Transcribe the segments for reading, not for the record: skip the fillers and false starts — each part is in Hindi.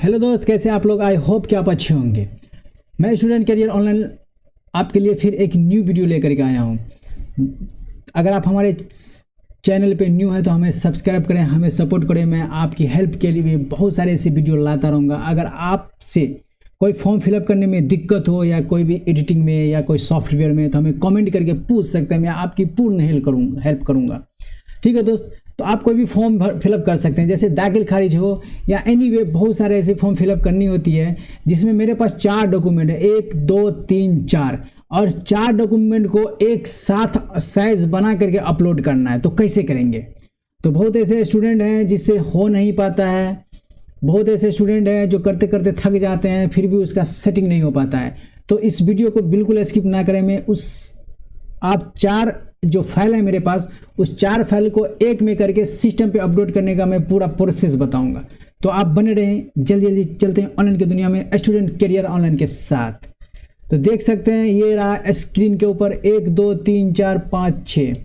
हेलो दोस्त, कैसे आप लोग। आई होप कि आप अच्छे होंगे। मैं स्टूडेंट कैरियर ऑनलाइन आपके लिए फिर एक न्यू वीडियो लेकर के आया हूँ। अगर आप हमारे चैनल पे न्यू है तो हमें सब्सक्राइब करें, हमें सपोर्ट करें। मैं आपकी हेल्प के लिए भी बहुत सारे ऐसी वीडियो लाता रहूँगा। अगर आपसे कोई फॉर्म फिलअप करने में दिक्कत हो या कोई भी एडिटिंग में या कोई सॉफ्टवेयर में, तो हमें कमेंट करके पूछ सकते हैं। मैं आपकी पूर्ण हेल्प करूँगा। ठीक है दोस्त, तो आप कोई भी फॉर्म फिलअप कर सकते हैं, जैसे दाखिल खारिज हो या एनीवे बहुत सारे ऐसे फॉर्म फिलअप करनी होती है जिसमें मेरे पास 4 डॉक्यूमेंट है, 1 2 3 4, और 4 डॉक्यूमेंट को एक साथ साइज बना करके अपलोड करना है। तो कैसे करेंगे? तो बहुत ऐसे स्टूडेंट हैं जिससे हो नहीं पाता है, बहुत ऐसे स्टूडेंट हैं जो करते करते थक जाते हैं फिर भी उसका सेटिंग नहीं हो पाता है। तो इस वीडियो को बिल्कुल स्किप ना करें। मैं आप 4 जो फाइल है मेरे पास, उस 4 फाइल को एक में करके सिस्टम पे अपलोड करने का मैं पूरा प्रोसेस बताऊंगा। तो आप बने रहें, जल्दी जल्दी चलते हैं ऑनलाइन की दुनिया में स्टूडेंट कैरियर ऑनलाइन के साथ। तो देख सकते हैं ये रहा स्क्रीन के ऊपर 1 2 3 4 5 6।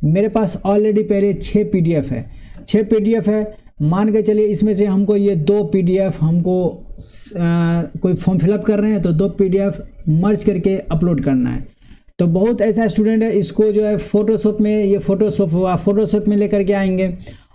मेरे पास ऑलरेडी पहले 6 PDF है, 6 PDF है। मान के चलिए इसमें से हमको ये 2 PDF हमको कोई फॉर्म फिलअप कर रहे हैं तो 2 PDF मर्ज करके अपलोड करना है। तो बहुत ऐसा स्टूडेंट है, इसको जो है फोटोशॉप में, ये फोटोशॉप हुआ, फोटोशॉप में लेकर के आएंगे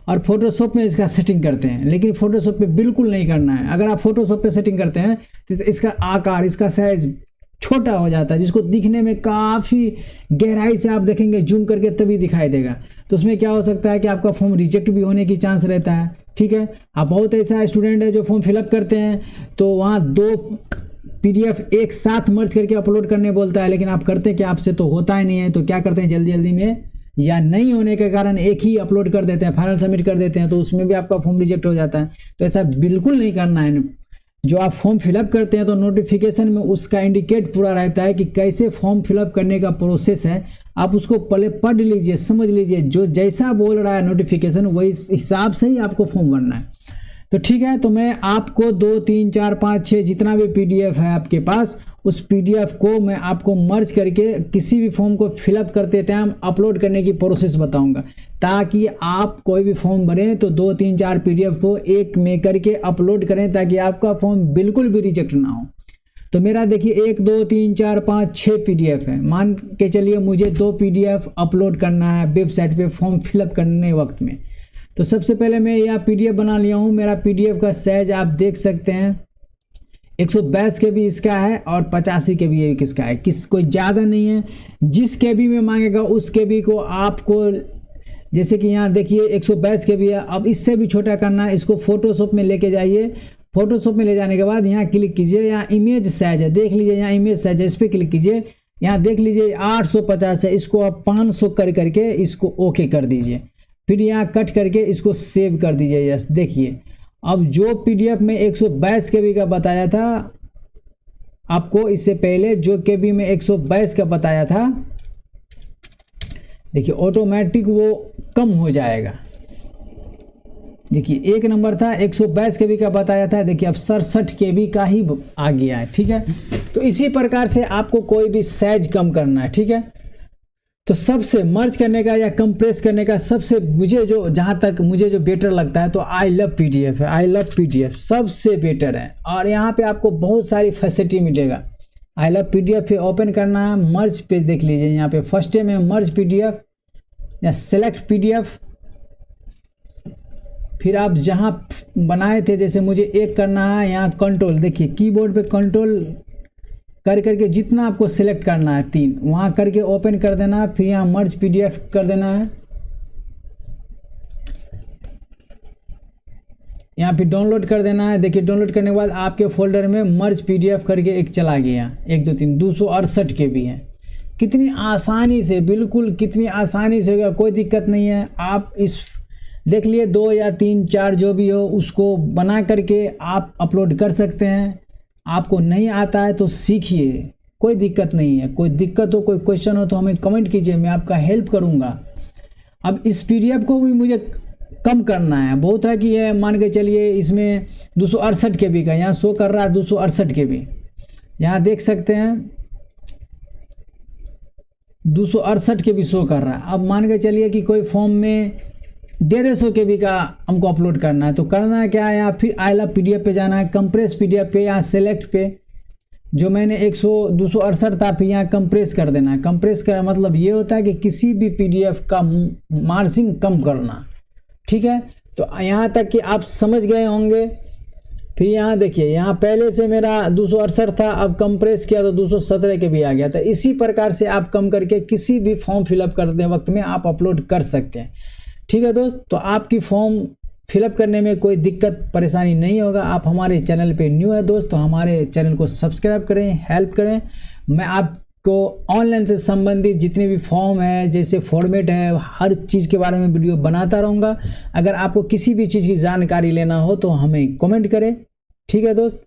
और फोटोशॉप में इसका सेटिंग करते हैं, लेकिन फोटोशॉप पे बिल्कुल नहीं करना है। अगर आप फोटोशॉप पे सेटिंग करते हैं तो इसका आकार, इसका साइज छोटा हो जाता है, जिसको दिखने में काफ़ी गहराई से आप देखेंगे जूम करके तभी दिखाई देगा। तो उसमें क्या हो सकता है कि आपका फॉर्म रिजेक्ट भी होने की चांस रहता है। ठीक है, आप बहुत ऐसा स्टूडेंट है जो फॉर्म फिलअप करते हैं तो वहाँ 2 PDF एक साथ मर्ज करके अपलोड करने बोलता है, लेकिन आप करते हैं कि आपसे तो होता ही नहीं है। तो क्या करते हैं, जल्दी जल्दी में या नहीं होने के कारण एक ही अपलोड कर देते हैं, फाइनल सबमिट कर देते हैं, तो उसमें भी आपका फॉर्म रिजेक्ट हो जाता है। तो ऐसा बिल्कुल नहीं करना है। जो आप फॉर्म फिलअप करते हैं तो नोटिफिकेशन में उसका इंडिकेट पूरा रहता है कि कैसे फॉर्म फिलअप करने का प्रोसेस है। आप उसको पहले पढ़ लीजिए, समझ लीजिए, जो जैसा बोल रहा है नोटिफिकेशन वही हिसाब से ही आपको फॉर्म भरना है। तो ठीक है, तो मैं आपको 2 3 4 5 6 जितना भी PDF है आपके पास, उस PDF को मैं आपको मर्ज करके किसी भी फॉर्म को फिलअप करते टाइम अपलोड करने की प्रोसेस बताऊंगा, ताकि आप कोई भी फॉर्म भरें तो 2 3 4 PDF को एक में करके अपलोड करें, ताकि आपका फॉर्म बिल्कुल भी रिजेक्ट ना हो। तो मेरा देखिए 1 2 3 4 5 6 PDF है। मान के चलिए मुझे 2 PDF अपलोड करना है वेबसाइट पे फॉर्म फिलअप करने वक्त में। तो सबसे पहले मैं यह PDF बना लिया हूँ। मेरा PDF का साइज आप देख सकते हैं 122 KB इसका है और 85 KB किसका है, कोई ज़्यादा नहीं है। जिस KB में मांगेगा उस KB को आपको, जैसे कि यहाँ देखिए 122 KB है। अब इससे भी छोटा करना है, इसको फोटोशॉप में लेके जाइए। फोटोशॉप में ले जाने के बाद यहाँ क्लिक कीजिए, यहाँ इमेज साइज है, देख लीजिए यहाँ इमेज साइज है, इस पर क्लिक कीजिए। यहाँ देख लीजिए 850 है, इसको आप 500 करके इसको ओके कर दीजिए। फिर यहाँ कट करके इसको सेव कर दीजिए। यस, देखिए अब जो PDF में 122 KB का बताया था आपको, इससे पहले जो KB में 122 का बताया था, देखिए ऑटोमेटिक वो कम हो जाएगा। देखिए 1 नंबर था 122 KB का बताया था, देखिए अब 67 KB का ही आ गया है। ठीक है, तो इसी प्रकार से आपको कोई भी साइज कम करना है। ठीक है, तो सबसे मर्ज करने का या कंप्रेस करने का सबसे मुझे जो, जहाँ तक मुझे जो बेटर लगता है, तो आई लव PDF है। आई लव PDF सबसे बेटर है और यहाँ पे आपको बहुत सारी फैसिलिटी मिलेगा। आई लव PDF पे ओपन करना है, मर्ज पे देख लीजिए, यहाँ पे फर्स्ट में मर्ज PDF या सेलेक्ट PDF। फिर आप जहाँ बनाए थे, जैसे मुझे एक करना है, यहाँ कंट्रोल, देखिए कीबोर्ड पे कंट्रोल करके जितना आपको सिलेक्ट करना है 3 वहाँ करके ओपन कर देना है। फिर यहाँ मर्ज PDF कर देना है, यहाँ पे डाउनलोड कर देना है। देखिए डाउनलोड करने के बाद आपके फोल्डर में मर्ज PDF करके एक चला गया, 1 2 3 268 KB है। कितनी आसानी से, बिल्कुल कितनी आसानी से होगा, कोई दिक्कत नहीं है। आप इस देख लिए 2 या 3 4 जो भी हो उसको बना करके आप अपलोड कर सकते हैं। आपको नहीं आता है तो सीखिए, कोई दिक्कत नहीं है। कोई दिक्कत हो, कोई क्वेश्चन हो तो हमें कमेंट कीजिए, मैं आपका हेल्प करूंगा। अब इस PDF को भी मुझे कम करना है। बहुत है कि ये मान के चलिए इसमें 268 KB का यहाँ शो कर रहा है, 268 KB यहाँ देख सकते हैं 268 KB शो कर रहा है। अब मान के चलिए कि कोई फॉर्म में 150 KB का हमको अपलोड करना है। तो करना क्या है, यहाँ फिर आई लव PDF पे जाना है, कंप्रेस PDF पे, यहाँ सेलेक्ट पे जो मैंने 268 था फिर यहाँ कंप्रेस कर देना है। कंप्रेस का मतलब ये होता है कि किसी भी PDF का मार्जिन कम करना, ठीक है। तो यहाँ तक कि आप समझ गए होंगे। फिर यहाँ देखिए, यहाँ पहले से मेरा 268 था, अब कंप्रेस किया तो 217 के भी आ गया। तो इसी प्रकार से आप कम करके किसी भी फॉर्म फिलअप करते वक्त में आप अपलोड कर सकते हैं, ठीक है दोस्त। तो आपकी फॉर्म फिलअप करने में कोई दिक्कत परेशानी नहीं होगा। आप हमारे चैनल पे न्यू है दोस्त, तो हमारे चैनल को सब्सक्राइब करें, हेल्प करें। मैं आपको ऑनलाइन से संबंधित जितने भी फॉर्म है, जैसे फॉर्मेट है, हर चीज़ के बारे में वीडियो बनाता रहूँगा। अगर आपको किसी भी चीज़ की जानकारी लेना हो तो हमें कमेंट करें, ठीक है दोस्त।